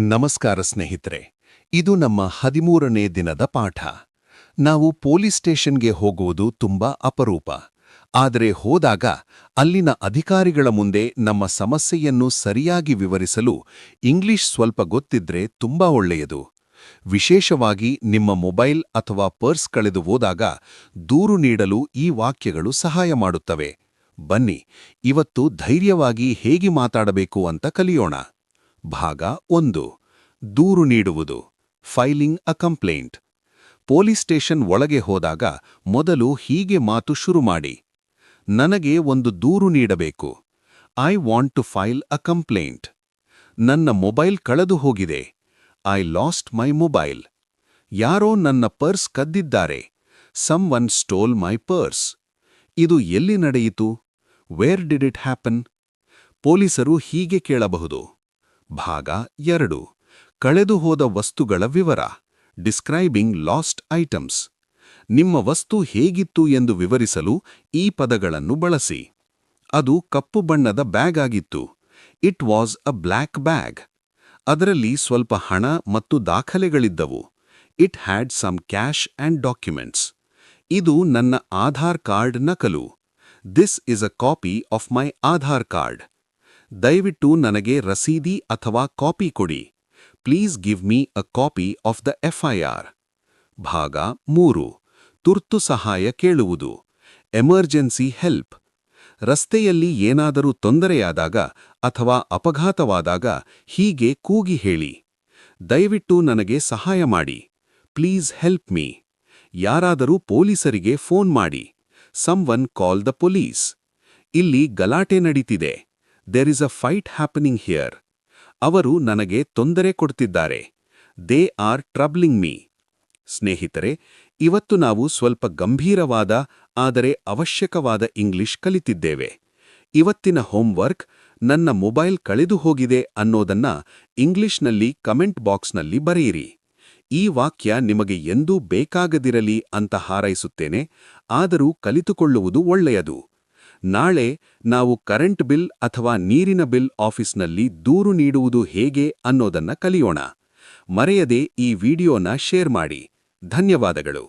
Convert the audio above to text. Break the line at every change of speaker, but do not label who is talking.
ನಮಸ್ಕಾರ ಸ್ನೇಹಿತರೆ, ಇದು ನಮ್ಮ 13ನೇ ದಿನದ ಪಾಠ. ನಾವು ಪೊಲೀಸ್ ಸ್ಟೇಷನ್ಗೆ ಹೋಗುವುದು ತುಂಬಾ ಅಪರೂಪ. ಆದರೆ ಹೋದಾಗ ಅಲ್ಲಿನ ಅಧಿಕಾರಿಗಳ ಮುಂದೆ ನಮ್ಮ ಸಮಸ್ಯೆಯನ್ನು ಸರಿಯಾಗಿ ವಿವರಿಸಲು ಇಂಗ್ಲಿಷ್ ಸ್ವಲ್ಪ ಗೊತ್ತಿದ್ರೆ ತುಂಬಾ ಒಳ್ಳೆಯದು. ವಿಶೇಷವಾಗಿ ನಿಮ್ಮ ಮೊಬೈಲ್ ಅಥವಾ ಪರ್ಸ್ ಕಳೆದು ಹೋದಾಗ ದೂರು ನೀಡಲು ಈ ವಾಕ್ಯಗಳು ಸಹಾಯ ಮಾಡುತ್ತವೆ. ಬನ್ನಿ, ಇವತ್ತು ಧೈರ್ಯವಾಗಿ ಹೇಗೆ ಮಾತಾಡಬೇಕು ಅಂತ ಕಲಿಯೋಣ. ಭಾಗ 1. ದೂರು ನೀಡುವುದು. Filing a complaint. Police station ಒಳಗೆ ಹೋದಾಗ ಮೊದಲು ಹೀಗೆ ಮಾತು ಶುರು ಮಾಡಿ. ನನಗೆ ಒಂದು ದೂರು ನೀಡಬೇಕು. I want to file a complaint. ನನ್ನ ಮೊಬೈಲ್ ಕಳೆದು ಹೋಗಿದೆ. I lost my mobile. ಯಾರೋ ನನ್ನ ಪರ್ಸ್ ಕದ್ದಿದ್ದಾರೆ. Someone stole my purse. ಇದು ಎಲ್ಲಿ ನಡೆಯಿತು? Where did it happen? ಪೊಲೀಸರು ಹೀಗೆ ಕೇಳಬಹುದು. ಭಾಗ 2. ಕಳೆದು ಹೋದ ವಸ್ತುಗಳ ವಿವರ. Describing lost items. ನಿಮ್ಮ ವಸ್ತು ಹೇಗಿತ್ತು ಎಂದು ವಿವರಿಸಲು ಈ ಪದಗಳನ್ನು ಬಳಸಿ. ಅದು ಕಪ್ಪು ಬಣ್ಣದ ಬ್ಯಾಗ್ ಆಗಿತ್ತು. It was a black bag. ಅದರಲ್ಲಿ ಸ್ವಲ್ಪ ಹಣ ಮತ್ತು ದಾಖಲೆಗಳಿದ್ದವು. It had some cash and documents. ಇದು ನನ್ನ ಆಧಾರ್ ಕಾರ್ಡ್ ನಕಲು. This is a copy of my Aadhaar card. ದಯವಿಟ್ಟು ನನಗೆ ರಸೀದಿ ಅಥವಾ ಕಾಪಿ ಕೊಡಿ. Please give me a copy of the FIR. ಭಾಗ 3. ತುರ್ತು ಸಹಾಯ ಕೇಳುವುದು. Emergency help. ರಸ್ತೆಯಲ್ಲಿ ಏನಾದರೂ ತೊಂದರೆಯಾದಾಗ ಅಥವಾ ಅಪಘಾತವಾದಾಗ ಹೀಗೆ ಕೂಗಿ ಹೇಳಿ. ದಯವಿಟ್ಟು ನನಗೆ ಸಹಾಯ ಮಾಡಿ. Please help me. ಯಾರಾದರೂ ಪೊಲೀಸರಿಗೆ ಫೋನ್ ಮಾಡಿ. Someone call the police. ಇಲ್ಲಿ ಗಲಾಟೆ ನಡೀತಿದೆ. There is a fight happening here. ಅವರು ನನಗೆ ತೊಂದರೆ ಕೊಡ್ತಿದ್ದಾರೆ. They are troubling me. ಸ್ನೇಹಿತರೆ, ಇವತ್ತು ನಾವು ಸ್ವಲ್ಪ ಗಂಭೀರವಾದ ಆದರೆ ಅವಶ್ಯಕವಾದ ಇಂಗ್ಲಿಷ್ ಕಲಿತಿದ್ದೇವೆ. ಇವತ್ತಿನ ಹೋಮ್ವರ್ಕ್, ನನ್ನ ಮೊಬೈಲ್ ಕಳೆದು ಹೋಗಿದೆ ಅನ್ನೋದನ್ನ ಇಂಗ್ಲಿಷ್ನಲ್ಲಿ ಕಮೆಂಟ್ ಬಾಕ್ಸ್ನಲ್ಲಿ ಬರೆಯಿರಿ. ಈ ವಾಕ್ಯ ನಿಮಗೆ ಎಂದೂ ಬೇಕಾಗದಿರಲಿ ಅಂತ ಹಾರೈಸುತ್ತೇನೆ, ಆದರೂ ಕಲಿತುಕೊಳ್ಳುವುದು ಒಳ್ಳೆಯದು. ನಾಳೆ ನಾವು ಕರೆಂಟ್ ಬಿಲ್ ಅಥವಾ ನೀರಿನ ಬಿಲ್ ಆಫೀಸ್ನಲ್ಲಿ ದೂರು ನೀಡುವುದು ಹೇಗೆ ಅನ್ನೋದನ್ನ ಕಲಿಯೋಣ. ಮರೆಯದೆ ಈ ವಿಡಿಯೋನ ಶೇರ್ ಮಾಡಿ. ಧನ್ಯವಾದಗಳು.